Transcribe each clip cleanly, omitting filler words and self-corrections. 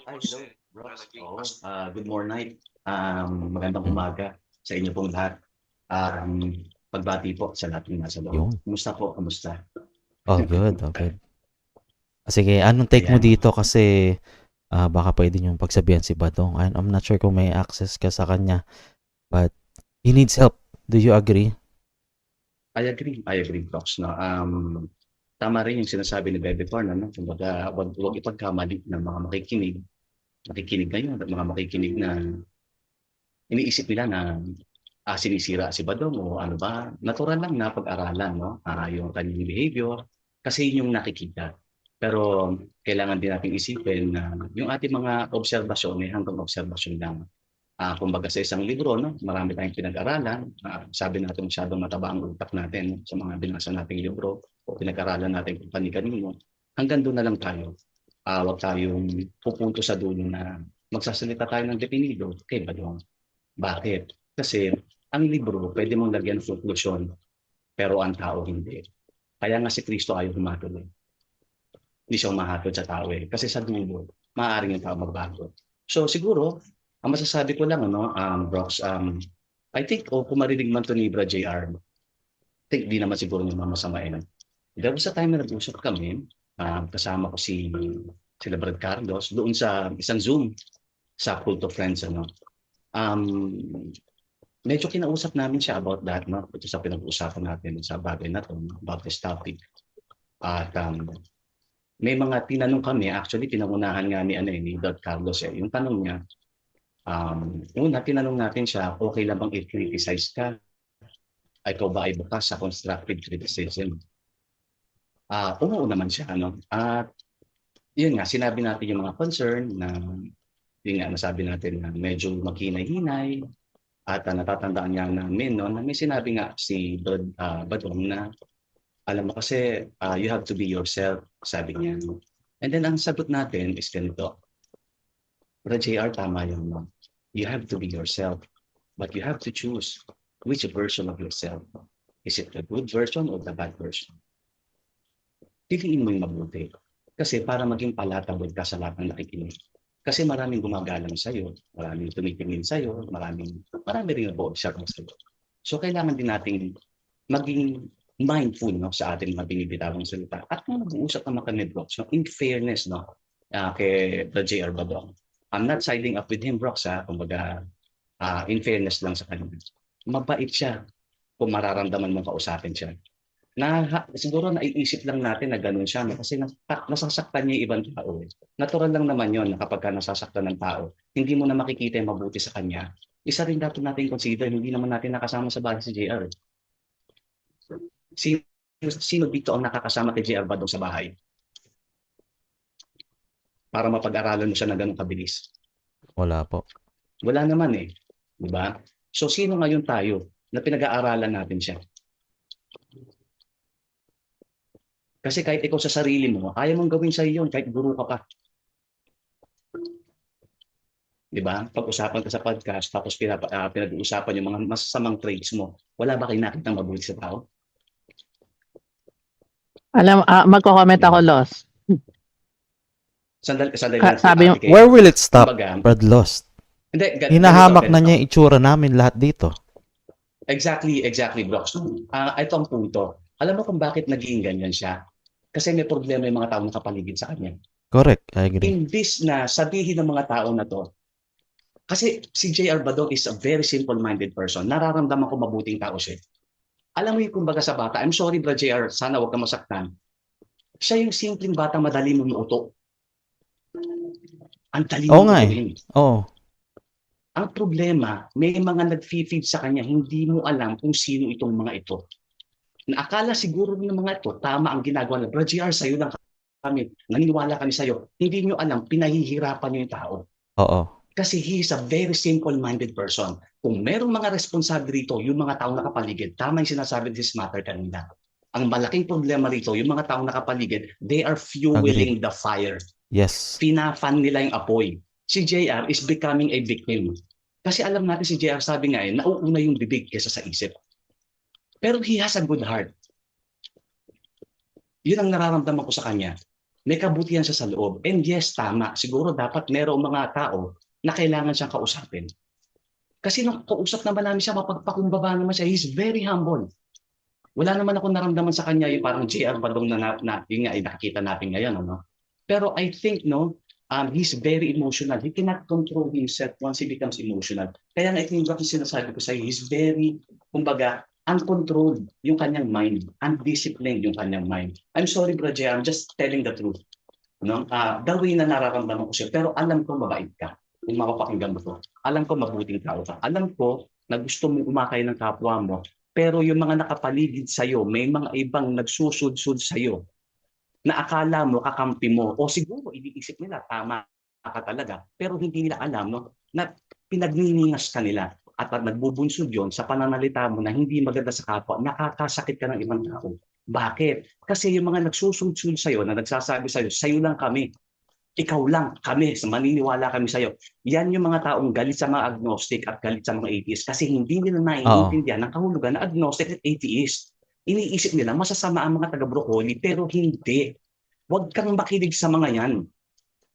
Ay, hello, Ross. Oo, good morning. Magandang umaga sa inyo pong lahat. Pagbati po sa lahat ng nasa loob. Yun. Kumusta po? Kamusta? All good, all good. Sige, anong take mo Ayan. dito kasi baka pwede niyong pagsabihan si Badong. I'm not sure kung may access ka sa kanya, but he needs help. Do you agree? I agree, Ross. No? Tama rin yung sinasabi ni Bebe Corn, ano? Kumbaga, huwag ipagkamali ng mga makikinig ngayon at mga makikinig na iniisip nila na sinisira si Badong o ano ba. Natural lang na pag-aralan, no? Yung kanyang behavior kasi yun yung nakikita. Pero kailangan din natin isipin na yung ating mga obserbasyon ay hanggang obserbasyon lang. Kumbaga sa isang libro, no, marami tayong pinag-aralan. Sabi natin masyadong mataba ang utak natin sa mga binasa nating libro o pinag-aralan natin kung kani-kanino. Hanggang doon na lang tayo. Huwag tayong pupunto sa dulo na magsasalita tayo ng definido kay Badong. Bakit? Kasi ang libro, pwede mong lagyan ng konklusyon, pero ang tao hindi. Kaya nga si Kristo ayaw humatol. Hindi siya humahatol sa tao eh. Kasi sa dulo, maaaring yung tao magbago. So siguro, ang masasabi ko lang, ano, Brox, I think, kung marinig man to ni Bra JR, I think di naman siguro yung mamasamain. There was a time na nag-usap kami, kasama ko si Brad Carlos, doon sa isang Zoom sa Cult of Friends, ano. Um, Medyo kinausap namin siya about that, no? Ito sa pinag-uusapan natin sa bagay na to, no? About this topic. At may mga tinanong kami, actually pinangunahan nga ni Dr. Carlos yung tanong niya, una tinanong natin siya, okay lang bang i-criticize ka? Ikaw ba ay bukas sa constructive criticism? Oo naman siya, ano? At yun nga, sinabi natin yung mga concern na yun nga, nasabi natin na medyo maghinay-hinay at natatandaan niya namin no, na may sinabi nga si Badong na alam mo kasi you have to be yourself, sabi niya. No? And then ang sagot natin is ganito, pero JR, tama yun. No? You have to be yourself, but you have to choose which version of yourself. Is it the good version or the bad version? Piliin mo yung mabuti. Kasi para maging palatawid ka sa lahat ng nakikinig. Kasi maraming gumagalang sa'yo, maraming tumitingin sa'yo, marami rin nag-observe sa'yo. So kailangan din nating maging mindful no, sa ating mga binibitawang salita. At kung nag-uusap naman kami, Brox, no, in fairness no, kay the JR Badong, I'm not siding up with him, Brox, kumbaga, in fairness lang sa kanya. Mabait siya kung mararamdaman mong kausapin siya. Siguro naiisip lang natin na gano'n siya no? Kasi nasasaktan niya yung ibang tao. Natural lang naman yon na kapag nasasaktan ng tao, hindi mo na makikita yung mabuti sa kanya. Isa rin dapat natin consider, hindi naman natin nakasama sa bahay si JR. Sino, sino dito ang nakakasama kay JR Badong sa bahay para mapag-aralan mo siya na gano'ng kabilis? Wala po. Wala naman eh. Di ba? So sino ngayon tayo na pinag-aaralan natin siya? Kasi kahit ikaw sa sarili mo, ayaw mong gawin sa iyo kahit guru ka pa. Di ba? Pag-usapan ka sa podcast, tapos pinag-uusapan yung mga masasamang traits mo. Wala ba kayo nakitang mabuti sa tao? Alam, magko-comment Di ako, ba? Los. Sandali lang si Sabi mo, Ate Kay. Where will it stop, Kumbaga, Brad Lost? hindi, Hinahamak na ganito. niya yung itsura namin lahat dito. Exactly, Brox. Ito ang punto. Alam mo kung bakit naging ganyan siya? Kasi may problema yung mga tao nakapaligid sa kanya. Correct, I agree. Imbis na sabihin ng mga tao na to, kasi si JR Badong is a very simple-minded person. Nararamdaman ko mabuting tao siya. Alam mo yung kumbaga sa bata, I'm sorry bro JR, sana wag ka masaktan. Siya yung simpleng bata madali mong uto. Ang dali Oo mong nga eh. utuin. Oo. Ang problema, may mga nag-feed sa kanya, hindi mo alam kung sino itong mga ito. Naakala siguro ng mga ito, tama ang ginagawa nila. Bro JR, sa'yo lang kami. Naniniwala kami sa'yo. Hindi nyo alam, pinahihirapan nyo yung tao. Oo. Kasi he is a very simple-minded person. Kung merong mga responsable rito, yung mga taong nakapaligid, tama yung sinasabi this matter kanina. Ang malaking problema rito, yung mga taong nakapaligid, they are fueling Agree. the fire. Yes. Pinafan nila yung apoy. Si JR is becoming a victim. Kasi alam natin si JR, sabi nga nauuna yung bibig kesa sa isip. Pero he has a good heart. Yun ang nararamdaman ko sa kanya. may kabutihan siya sa loob. And yes, tama. Siguro dapat merong mga tao na kailangan siyang kausapin. Kasi nung kausap naman namin siya, mapagpakumbaba naman siya. He's very humble. Wala naman ako naramdaman sa kanya yung parang JR Badong yun nga, nakikita natin ngayon. Ano? Pero I think, no, he's very emotional. He cannot control himself once he becomes emotional. Kaya nga ito yung sinasabi ko sa'yo, he's very, kumbaga, uncontrolled yung kanyang mind. Undisciplined yung kanyang mind. I'm sorry, bro, Jay, I'm just telling the truth. No? The way na nararamdaman ko siya, pero alam ko mabait ka. Kung mapapakinggan mo to. Alam ko mabuting tao ka. Alam ko na gusto mong umakay ng kapwa mo, pero yung mga nakapaligid sa'yo, may mga ibang nagsusud-sud sa'yo na akala mo kakampi mo o siguro iniisip nila tama ka talaga pero hindi nila alam no na pinagniningas ka nila at nagbubunsod yon sa pananalita mo na hindi maganda sa kapwa, nakakasakit ka ng ibang tao. Bakit? Kasi yung mga nagsusudsud sa'yo na nagsasabi sa'yo lang kami, ikaw lang kami, maniniwala kami sa'yo. Yan yung mga taong galit sa mga agnostic at galit sa mga atheist kasi hindi nila Oo. naiintindihan ng kahulugan na agnostic at atheist. Iniisip nila masasama ang mga taga-broccoli pero hindi. Huwag kang makinig sa mga yan.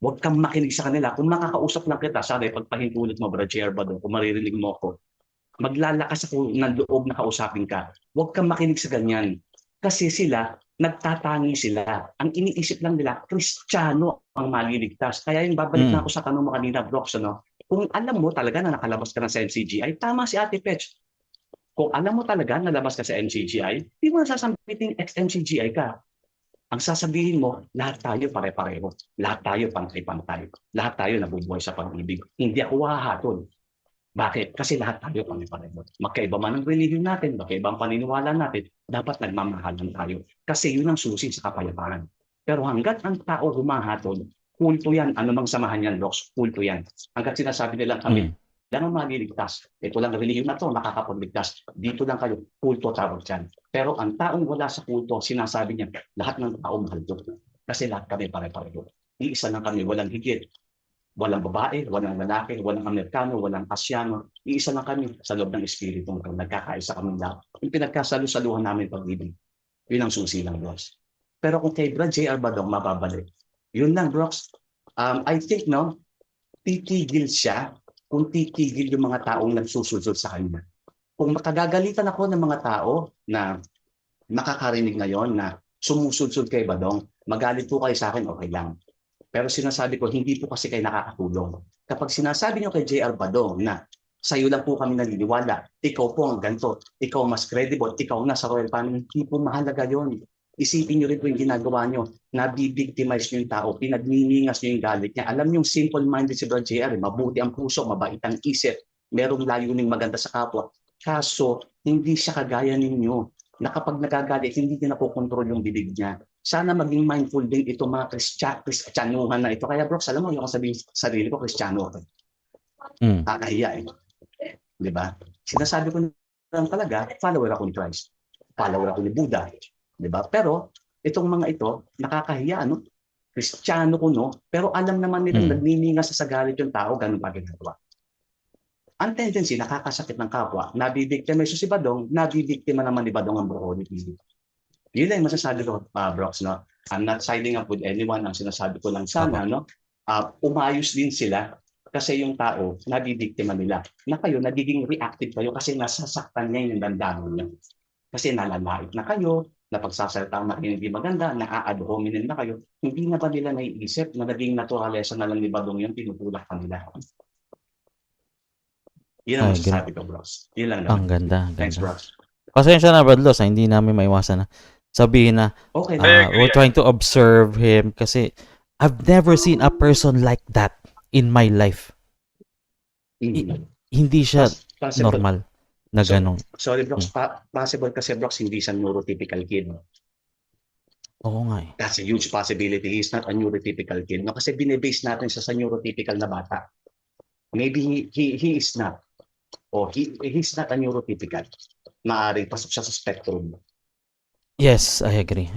Huwag kang makinig sa kanila. Kung makakausap lang kita, sabi, pagpahintulot mo, Brad Jer, kung maririnig mo ako, maglalakas ako ng loob na kausapin ka. Huwag kang makinig sa ganyan. Kasi sila, nagtatangi sila. Ang iniisip lang nila, Kristiyano ang maliligtas. Kaya yung babalik na ako sa tanong mo kanina, Brox, ano? Kung alam mo talaga na nakalabas ka na sa MCGI, tama si Ate Pech. Kung alam mo talaga na labas ka sa MCGI, di mo nasasampiting ex-MCGI ka. Ang sasabihin mo, lahat tayo pare-pareho. Lahat tayo pantay-pantay. Lahat tayo nabubuhay sa pag-ibig. Hindi ako hahatol. Bakit? Kasi lahat tayo pare-pareho. Magkaiba man ang religion natin, magkaiba ang paniniwala natin, dapat nagmamahalan tayo. Kasi yun ang susi sa kapayapaan. Pero hanggat ang tao humahatol, kulto yan. Ano mang samahan yan, Rox? Kulto yan. Hanggat sinasabi nila kami, kailangan maliligtas. Ito lang religion na to, makakapagligtas. Dito lang kayo, kulto tawag dyan. Pero ang taong wala sa kulto, sinasabi niya, lahat ng tao mahal doon. Kasi lahat kami pare-pareho. Iisa lang kami, walang higit. Walang babae, walang lalaki, walang Amerikano, walang Asyano. Iisa lang kami sa loob ng Espiritu. Nagkakaisa kami lahat. Yung pinagkasalusaluhan namin pag-ibig. Yun ang susi lang, Bros. Pero kung kay Brad J.R. Badong mababalik, yun lang, Bros. I think, no, titigil siya kung titigil yung mga taong nagsusunod sa kanya. Kung makagagalitan ako ng mga tao na makakarinig ngayon na sumusunod kay Badong, magalit po kayo sa akin, okay lang. Pero sinasabi ko, hindi po kasi kayo nakakatulong. Kapag sinasabi niyo kay J.R. Badong na sa'yo lang po kami naniniwala, ikaw po ang ganito, ikaw mas credible, ikaw na sa royal family, hindi po mahalaga yon. Isipin niyo rin po yung ginagawa niyo, nabibigtimize niyo yung tao, pinagniningas niyo yung galit niya. Alam niyo yung simple-minded si Brad J.R., mabuti ang puso, mabait ang isip, merong layuning maganda sa kapwa. Kaso, hindi siya kagaya ninyo na kapag nagagalit, hindi niya nakokontrol yung bibig niya. Sana maging mindful din ito mga Kristyanuhan na ito. Kaya bro, alam mo, yung sabihin sa sarili ko, Kristiyano ako. Kakahiya eh. Di ba? Sinasabi ko lang talaga, follower ako ni Christ. Follower ako ni Buddha. Di ba? Pero itong mga ito, nakakahiya, no? Kristiyano ko, no? Pero alam naman nilang nagniningas sa galit yung tao, ganun pa ginagawa. Ang tendency, nakakasakit ng kapwa, nabibiktima. So si Badong, nabibiktima naman ni Badong ang broccoli. Yun lang masasabi ko, Brox, no? I'm not siding up with anyone. Ang sinasabi ko lang sana, no? Umayos din sila kasi yung tao, nabibiktima nila. Na kayo, nagiging reactive kayo kasi nasasaktan niya yung damdamin niyo. Kasi nalalait na kayo, napagsasalita ang hindi maganda, na-ad hominem na kayo. Hindi na ba nila naiisip na naging naturalesa na lang ni Badong yung tinutulak kanila? Yun ang masasabi ko, Brox. Yun lang naman. Ang ganda. Thanks, Brox. Pasensya na, Brad Los, hindi namin maiwasan na sabihin na Okay. we're trying to observe him kasi I've never seen a person like that in my life. Hindi siya normal na ganun. Sorry, Brox. Possible kasi, Brox, hindi siya neurotypical kid. Oo nga eh. That's a huge possibility. He's not a neurotypical kid. No? Kasi binibase natin siya sa neurotypical na bata. Maybe he is not. Or he's not a neurotypical. Maaring pasok siya sa spectrum. Yes, I agree.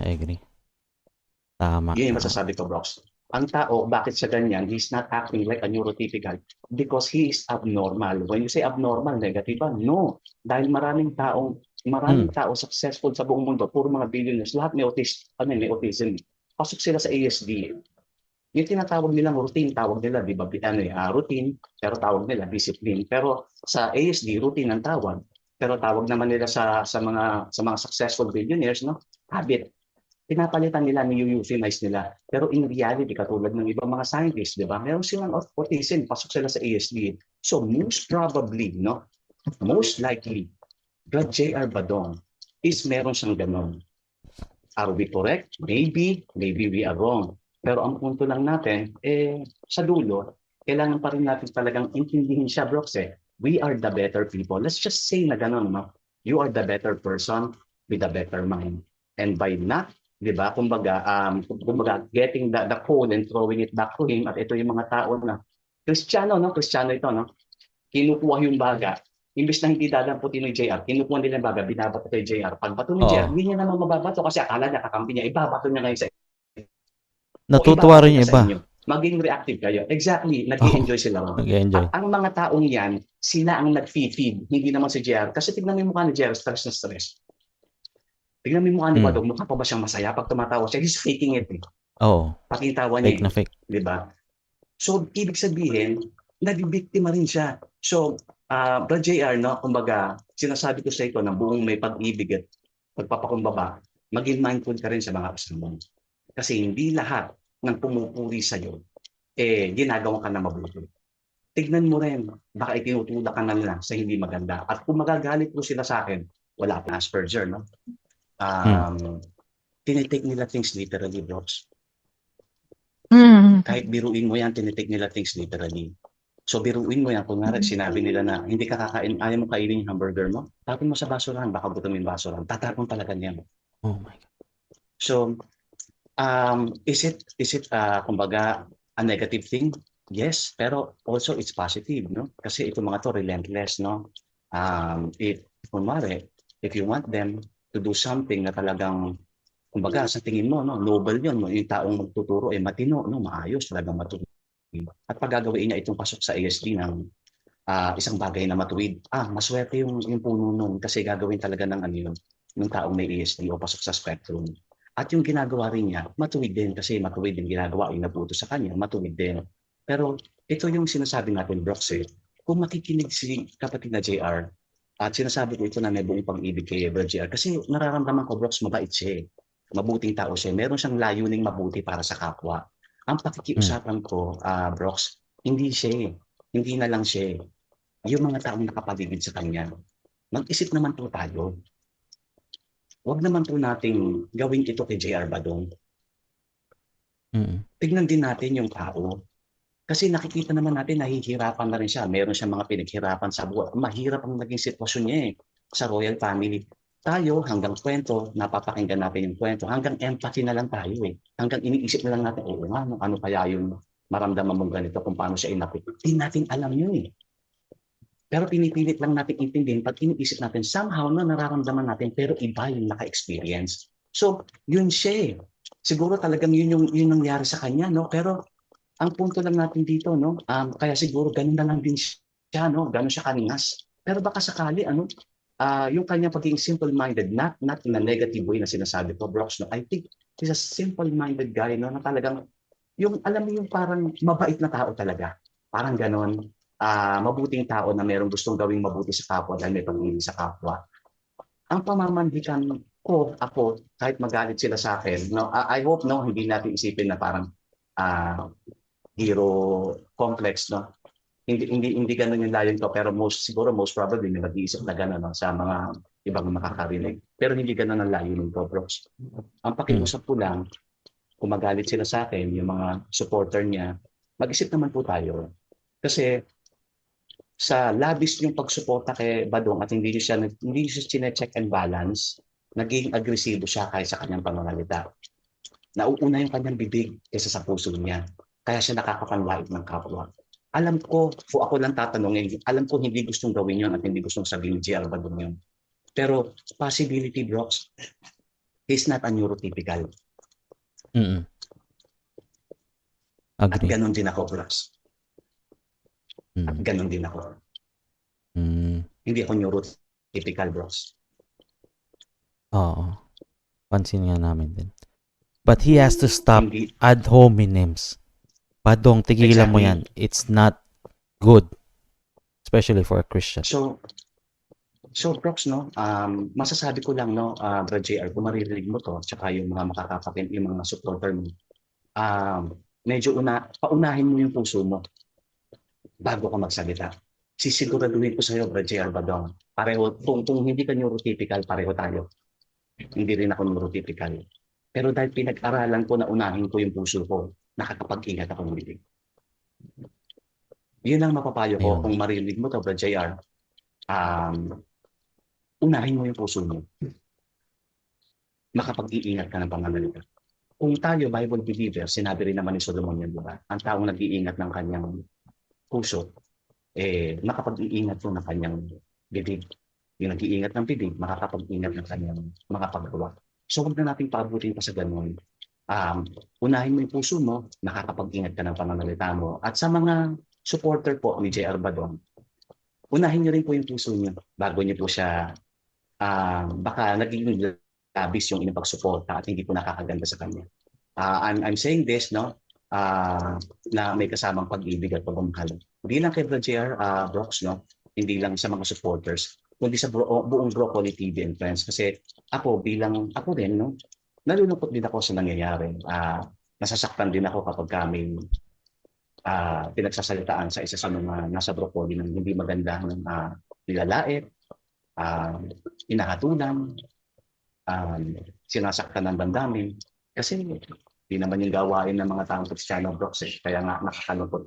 Tama. Yun yung masasabi ko, Brox. Ang tao, bakit siya ganyan? He's not acting like a neurotypical because he is abnormal. When you say abnormal, negative ba? No. Dahil maraming tao successful sa buong mundo, puro mga billionaires, lahat may autism. pasok sila sa ASD. Yung tinatawag nilang routine, tawag nila, di ba, routine, pero tawag nila discipline. Pero sa ASD, routine ang tawag. Pero tawag naman nila sa mga successful billionaires, no? Habit. Pinapalitan nila, ni-euphemize nila. Pero in reality, katulad ng ibang mga scientists, di ba, meron silang autism, pasok sila sa ASD. So most probably, no? Most likely, Brad J.R. Badong is meron siyang ganon. Are we correct? Maybe we are wrong. Pero ang punto lang natin, sa dulo, kailangan pa rin natin talagang intindihin siya, Brooks, eh. We are the better people. Let's just say na gano'n, no? You are the better person with a better mind. And by not, di ba, kumbaga, getting the code and throwing it back to him, at ito yung mga tao na, Kristiyano, no? Kristiyano ito, no? Kinukuha yung baga. Imbis na hindi dadamputin ni JR, kinukuha nila yung baga, binabato kay JR. Pagbato ni JR, Oo. hindi niya naman mababato kasi akala niya kakampi niya, ibabato niya ngayon sa Natutuwa rin yung iba. inyo. Maging reactive kayo. Exactly, Oo. nag-i-enjoy sila. Nag-enjoy. At ang mga taong yan, sila ang nag-feed, hindi naman si JR. Kasi tignan mo yung mukha ni JR, stress na stress. Tignan mo yung mukha ni Badong, mukha pa ba siyang masaya pag tumatawa siya? He's faking it. Oo. Pati yung tawa Fake niya, na fake. di ba? So, ibig sabihin, nabibiktima rin siya. So, Brad JR, no, kumbaga, sinasabi ko sa ito na buong may pag-ibig at pagpapakumbaba, maging mindful ka rin sa mga kasama mo. Kasi hindi lahat ng pumupuri sa'yo, ginagawa ka na mabuti. Tignan mo rin, baka itinutulak ka na nila sa hindi maganda. At kung magagalit mo sila sa akin, wala pa Asperger, no? Tinitake nila things literally, bros. Kahit biruin mo yan, tinitake nila things literally. So biruin mo yan, kung nga sinabi nila na hindi ka kakain, ayaw mo kainin yung hamburger mo, tapon mo sa basurahan, baka gutom yung basurahan, tatapon talaga niya. Oh my God. So, is it kumbaga a negative thing? Yes, pero also it's positive, no? Kasi itong mga to relentless, no? If you want them to do something na talagang kumbaga sa tingin mo, no, noble yun, no? Yung taong magtuturo ay matino, no, maayos, talagang matuwid. At pag gagawin niya itong pasok sa ASD ng isang bagay na matuwid, maswerte yung puno nun kasi gagawin talaga ng ano yun, ng taong may ASD o pasok sa spectrum. At yung ginagawa rin niya, matuwid din kasi matuwid yung ginagawa, yung nabuto sa kanya, matuwid din. Pero ito yung sinasabi natin, Brox, kung makikinig si kapatid na JR, at sinasabi ko ito na may buong pag-ibig kay Brad JR, kasi nararamdaman ko, Brox, mabait siya. Mabuting tao siya. Meron siyang layuning mabuti para sa kapwa. Ang pakikiusapan ko, Brox, hindi siya. Hindi na lang siya. Yung mga taong nakapaligid sa kanya. Mag-isip naman po tayo. Huwag naman po nating gawin ito kay JR Badong. Tignan din natin yung tao. Kasi nakikita naman natin nahihirapan na rin siya. Meron siyang mga pinaghirapan sa buhay. Mahirap ang naging sitwasyon niya sa royal family. Tayo, hanggang kwento, napapakinggan natin yung kwento. Hanggang empathy na lang tayo Hanggang iniisip na lang natin, ano kaya yung maramdaman mong ganito kung paano siya inapit. Hindi natin alam yun Pero pinipilit lang natin intindihin pag iniisip natin, somehow na nararamdaman natin, pero iba yung naka-experience. So, yun siya Siguro talagang yun nangyari sa kanya, no? Pero ang punto lang natin dito, no? Kaya siguro ganun na lang din siya, no? Ganun siya kaningas. Pero baka sakali, yung kanya pagiging simple-minded, not in a negative way na sinasabi ko, Brox, no? I think he's a simple-minded guy, no? Na talagang, alam mo yung parang mabait na tao talaga. Parang ganon. Mabuting tao na mayroong gustong gawing mabuti sa kapwa dahil may pag-ibig sa kapwa. Ang pamamandikan ko, ako, kahit magalit sila sa akin, no? I hope, no, hindi natin isipin na parang hero complex, no? Hindi ganun yung layon ko, pero siguro most probably may nag-iisip na ganun, no, sa mga ibang makakarinig. Pero hindi ganun ang layon ko, bros. Ang pakiusap ko lang, kung magalit sila sa akin, yung mga supporter niya, mag-isip naman po tayo. Kasi sa labis yung pagsuporta kay Badong at hindi siya chine-check and balance, naging agresibo siya kahit sa kanyang pananalita. Nauuna yung kanyang bibig kaysa sa puso niya. Kaya siya nakakapanlait ng kapwa. Alam ko, kung ako lang tatanungin, alam ko hindi gustong gawin yun at hindi gustong sabihin ni JR Badong yun. Pero possibility, Brox, he's not a neurotypical. At Agree. ganon din ako, Brox. At ganon din ako. Hindi ako neurotypical, Brox. Oo. Pansin nga namin din. But he has to stop Hindi, ad hominems. Badong, tigilan mo exactly. yan. It's not good. Especially for a Christian. So, Prox, no, masasabi ko lang, no, Brad JR, kung maririnig mo to, tsaka yung mga makakapakin, yung mga supporter mo, medyo paunahin mo yung puso mo bago ka magsalita. Sisiguraduhin ko sa'yo, Brad JR Badong, pareho, kung hindi ka neurotypical, pareho tayo. Hindi rin ako neurotypical. Pero dahil pinag-aralan ko na unahin ko yung puso ko, nakakapag-ingat ako ng bibig. Yun ang mapapayo ko Ayun. kung maririnig mo to, Brad JR. Unahin mo yung puso mo. Makapag-iingat ka ng pangangalita. Kung tayo, Bible believer, sinabi rin naman ni Solomon yan, diba? Ang taong nag-iingat ng kanyang puso, makapag-iingat po ng kanyang bibig. Yung nag-iingat ng bibig, makakapag-ingat ng kanyang mga paggawa. So, huwag na natin paabutin pa sa ganun. Unahin mo yung puso mo, nakakapag-ingat ka ng pangangalita mo. At sa mga supporter po ni JR Badong, unahin niyo rin po yung puso niyo bago niyo po siya baka naging labis yung inyong pagsuporta at hindi po nakakaganda sa kanya. I'm saying this, no, na may kasamang pag-ibig at pagmamahal. Hindi lang kay Brad JR, Brox, no, hindi lang sa mga supporters, kundi sa buong Broccoli TV and Friends. Kasi ako din, no, nalulungkot din ako sa nangyayari. Nasasaktan din ako kapag kami pinagsasalitaan sa isa sa mga nasa Broccoli ng hindi maganda ng nilalait, inahatulan, sinasaktan ng damdamin. Kasi di naman yung gawain ng mga taong Kristiyano, Brox, kaya nga nakakalungkot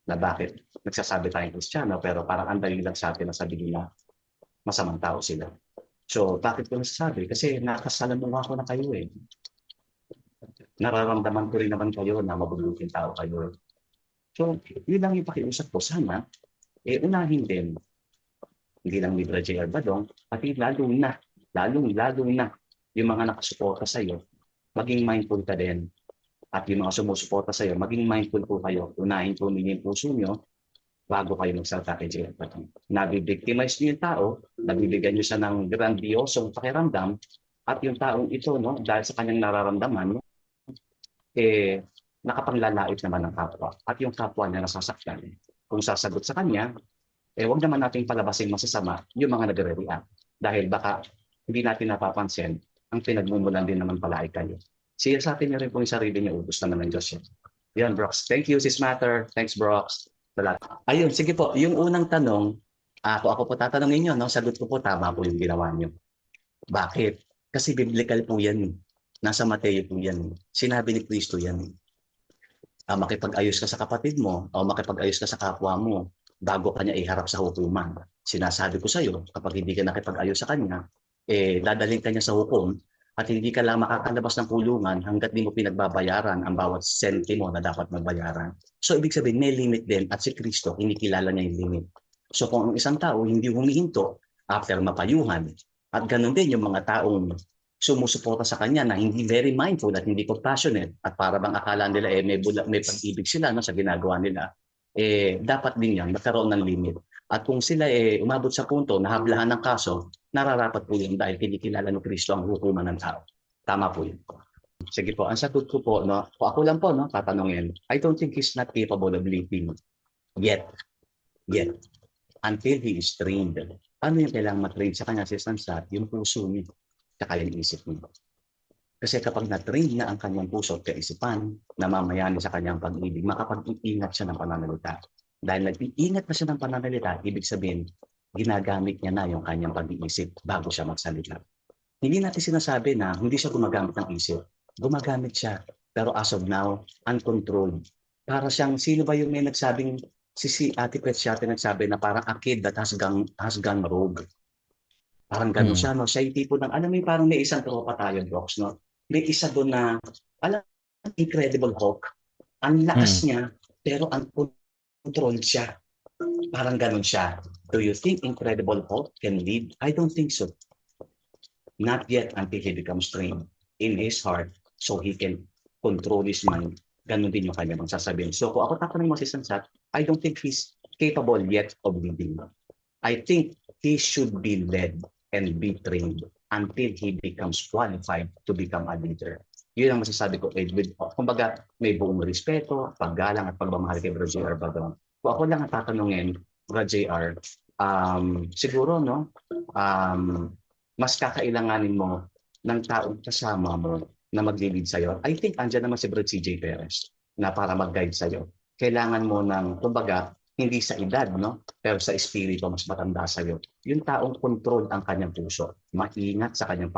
na bakit nagsasabi tayong Kristiyano pero parang ang dali lang sa atin na sabihin na masamang tao sila. So, bakit ko nasasabi? Kasi nakasalamuha ko na kayo Nararamdaman ko rin naman kayo na mabubuting tao kayo. So, yun lang yung pakiusap ko. Sana, unahin din, hindi lang ni Brad JR Badong, pati lalo na yung mga nakasuporta sa'yo, maging mindful ka din. At yung mga sumusuporta sa'yo, maging mindful po kayo. Unahin po ninyo yung puso nyo bago kayo magsalita kay JR Badong. Nabibigtimize nyo yung tao, nabibigyan nyo siya ng grandiosong pakiramdam, at yung taong ito, no, dahil sa kanyang nararamdaman, nakapanglalait naman ng kapwa. At yung kapwa niya nasasaktan. Kung sasagot sa kanya, wag naman nating palabasin masasama yung mga nagre-react. Dahil baka hindi natin napapansin, ang pinagmumulan din naman pala ay kayo. Siya sa atin niya rin po yung sarili niya, ubus naman ng Diyos yan. Yan, Brox. Thank you, Sis Matter. Thanks, Brox. Ayun, sige po. Yung unang tanong, ako po tatanungin nyo, no? Sagot ko po, tama po yung ginawa nyo. Bakit? Kasi biblical po yan. Nasa Mateo po yan. Sinabi ni Kristo yan. Makipag-ayos ka sa kapatid mo o makipag-ayos ka sa kapwa mo bago kanya iharap sa hukuman. Sinasabi ko sa iyo, kapag hindi ka nakipag-ayos sa kanya, dadaling kanya sa hukom at hindi ka lang makakalabas ng kulungan hanggat di mo pinagbabayaran ang bawat sentimo na dapat magbayaran. So ibig sabihin, may limit din at si Kristo, hindi kilala niya yung limit. So kung ang isang tao hindi humihinto after mapayuhan at ganun din yung mga taong sumusuporta sa kanya na hindi very mindful at hindi compassionate at para bang akala nila may pag-ibig sila no, sa ginagawa nila, dapat din yan magkaroon ng limit. At kung sila umabot sa punto na hablahan ng kaso, nararapat po yun dahil kinikilala ng Kristo ang hukuman ng tao. Tama po yun. Sige po, ang sagot ko po, no, ako lang po, no, tatanungin, I don't think he's not capable of living yet. Until he is trained. Ano yung kailangang matrain sa kanya, si Sansat? Yung puso niya, saka yung isip niya. Kasi kapag na-train na ang kanyang puso at kaisipan, namamayani sa kanyang pag-ibig, makapag-iingat siya ng pananalita. Dahil nag-iingat na siya ng pananalita, ibig sabihin, ginagamit niya na yung kanyang pag-iisip bago siya magsalita. Hindi natin sinasabi na hindi siya gumagamit ng isip. Gumagamit siya, pero as of now, uncontrolled. Para siyang, sino ba yung may nagsabing, si Ate Petsyate nagsabi na parang a kid that has gone rogue. Parang gano'n siya, no? Siya yung tipo ng, alam mo yung parang may isang tropa tayo, Brox, no? May isa doon na, alam, Incredible Hulk. Ang lakas niya, pero uncontrolled siya. Parang gano'n siya. Do you think Incredible Hulk can lead? I don't think so. Not yet until he becomes trained in his heart so he can control his mind. Ganon din yung kanya magsasabihin. So kung ako tatanungin mo si Sansat, I don't think he's capable yet of leading. I think he should be led and be trained until he becomes qualified to become a leader. Yun ang masasabi ko. Kumbaga, may buong respeto, paggalang at pagmamahal kay Bro JR Badong. Kung ako lang ang tatanungin, Bro JR, siguro, no, mas kakailanganin mo ng taong kasama mo na mag-lead sa'yo. I think andyan naman si Bro CJ Perez na para mag-guide sa'yo. Kailangan mo ng, kumbaga, hindi sa edad, no? Pero sa espiritu, mas matanda sa'yo. Yung taong control ang kanyang puso. Maingat sa kanyang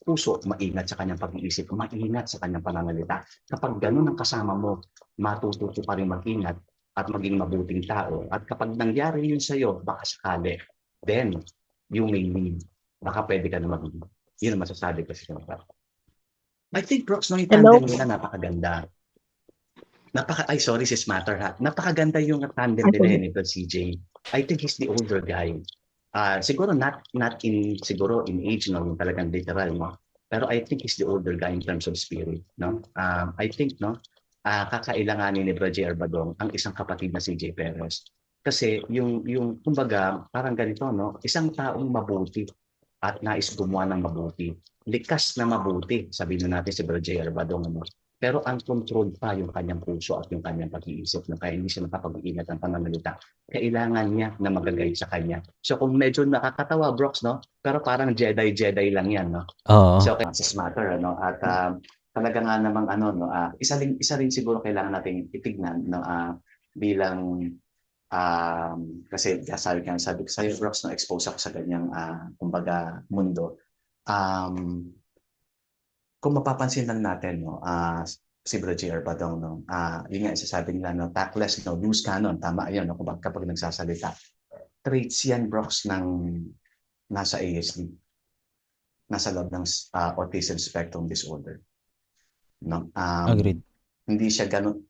puso, maingat sa kanyang pag-iisip, maingat sa kanyang pananalita. Kapag ganun ang kasama mo, matututo pa rin mag-ingat at maging mabuting tao. At kapag nangyari yun sa'yo, baka sakali, then you may leave. Baka pwede ka na mag-leave. Yun ang masasabi ko sa inyo. I think, Brooks, no, yung Hello? tandem nila napakaganda. Sorry, sis Matter ha. Napakaganda yung tandem Ay, nila sige. ni CJ. I think he's the older guy. Siguro not in age, no, yung talagang literal, no. Pero I think he's the older guy in terms of spirit, no. I think, no, kakailanganin ni Bro JR Badong ang isang kapatid na si CJ Perez. Kasi yung kumbaga, parang ganito, no, isang taong mabuti at nais gumawa ng mabuti. Likas na mabuti, sabihin na natin si Bro JR Badong, ano. Pero ang control pa yung kanyang puso at yung kanyang pag-iisip, no? Kaya hindi siya nakapag-iingat ng pananalita. Kailangan niya na mag-guide sa kanya. So kung medyo nakakatawa, Brooks, no? Pero parang Jedi lang yan, no? Oo. So okay, sa matter, ano? At talaga nga namang ano, no? Isa rin siguro kailangan nating itignan, no? Bilang kasi sabi ko sa'yo, Brooks, no? Expose ako sa ganyang kumbaga mundo. Kung mapapansin lang natin, no, si Bro JR Badong, no, yun nga isasabi nila, no, tactless, no, loose cannon, tama yun, no, kapag nagsasalita. Traits yan, Brooks, ng nasa ASD, nasa loob ng autism spectrum disorder. No? Agreed. Hindi siya ganun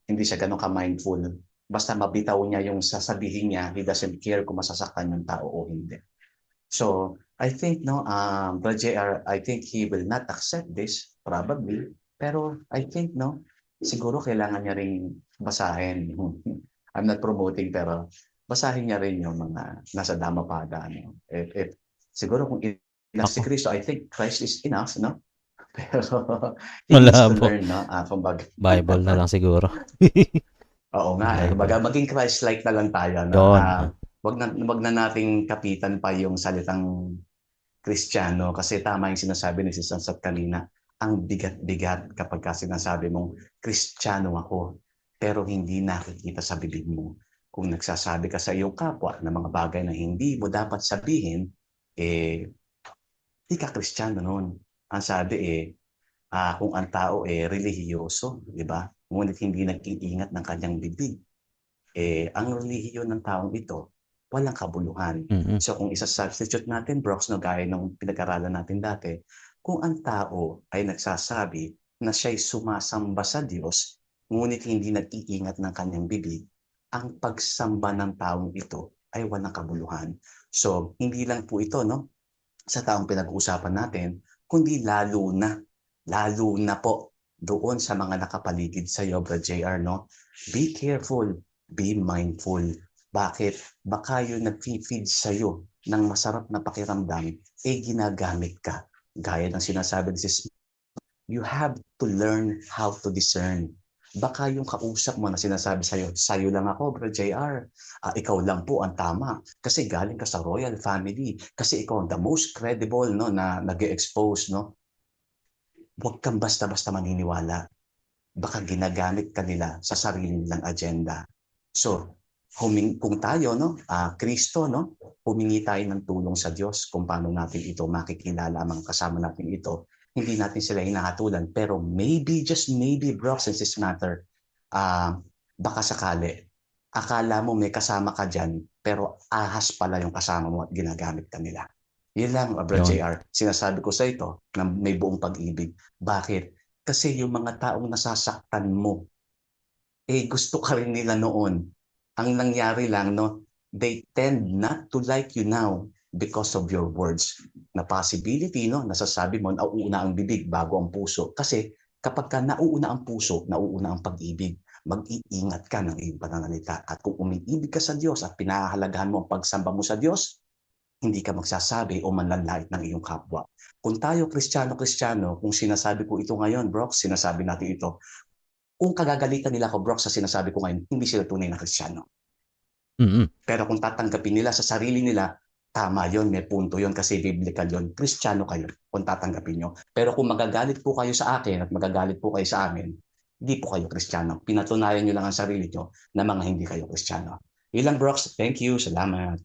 ka-mindful. Basta mabitaw niya yung sasabihin niya, he doesn't care kung masasaktan yung tao o hindi. So, I think, no, Bro JR, I think he will not accept this, probably. Pero I think, no, siguro kailangan niya rin basahin. I'm not promoting, pero basahin niya rin yung mga nasa Dhammapada. No? Siguro kung ilang si Cristo, I think Christ is enough, no? Pero he needs to Malabo. learn, no? Kumbaga, Bible na lang siguro. oo nga, kumbaga maging Christ-like na lang tayo, no? Yun. Wag na nating kapitan pa yung salitang Kristiyano kasi tama yung sinasabi ni Sister Sat kanina, ang bigat-bigat kapag ka sinasabi mong Kristiyano ako pero hindi nakikita sa bibig mo. Kung nagsasabi ka sa iyong kapwa ng mga bagay na hindi mo dapat sabihin, di ka Kristiyano noon. Ang sabi kung ang tao relihiyoso, di ba? Ngunit hindi nag-iingat ng kanyang bibig. Ang relihiyon ng taong ito, walang kabuluhan. Mm-hmm. So kung isa-substitute natin, Brooks, no, gaya ng pinag-aralan natin dati, kung ang tao ay nagsasabi na siya'y sumasamba sa Diyos, ngunit hindi nag-iingat ng kanyang bibig, ang pagsamba ng taong ito ay walang kabuluhan. So hindi lang po ito, no, sa taong pinag-uusapan natin, kundi lalo na po doon sa mga nakapaligid sa iyo, Bro JR, no? Be careful, be mindful. Bakit? Baka yung nag-feed sa'yo ng masarap na pakiramdam, ginagamit ka. Gaya ng sinasabi ni Sis, you have to learn how to discern. Baka yung kausap mo na sinasabi sa'yo lang ako, Bro JR. Ikaw lang po ang tama. Kasi galing ka sa royal family. Kasi ikaw ang the most credible, no, na nag-expose, no? Huwag kang basta-basta maniniwala. Baka ginagamit ka nila sa sarili nilang agenda. So, kung tayo, no, Kristo, no, humingi tayo ng tulong sa Diyos kung paano natin ito makikilala, mga kasama natin ito. Hindi natin sila hinahatulan, pero maybe, just maybe, Brooks and Sis Matter, baka sakali, akala mo may kasama ka dyan, pero ahas pala yung kasama mo at ginagamit ka nila. Yun lang, Bro JR, sinasabi ko sa ito na may buong pag-ibig. Bakit? Kasi yung mga taong nasasaktan mo, gusto ka rin nila noon. Ang nangyari lang, no, they tend not to like you now because of your words. Na possibility, no, nasasabi mo, nauuna ang bibig bago ang puso. Kasi kapag ka nauuna ang puso, nauuna ang pag-ibig. Mag-iingat ka ng iyong pananalita. At kung umiibig ka sa Diyos at pinahahalagahan mo ang pagsamba mo sa Diyos, hindi ka magsasabi o manlalait ng iyong kapwa. Kung tayo Kristiyano, kung sinasabi ko ito ngayon, Brox, sinasabi natin ito, kung kagagalitan nila ako, Brox, sa sinasabi ko ngayon, hindi sila tunay na Kristiyano. Mm. Pero kung tatanggapin nila sa sarili nila, tama yon, may punto yon kasi biblical yon. Kristiyano kayo kung tatanggapin nyo. Pero kung magagalit po kayo sa akin at magagalit po kayo sa amin, hindi po kayo Kristiyano. Pinatunayan nyo lang ang sarili nyo na mga hindi kayo Kristiyano. Ilang Brox, thank you, salamat.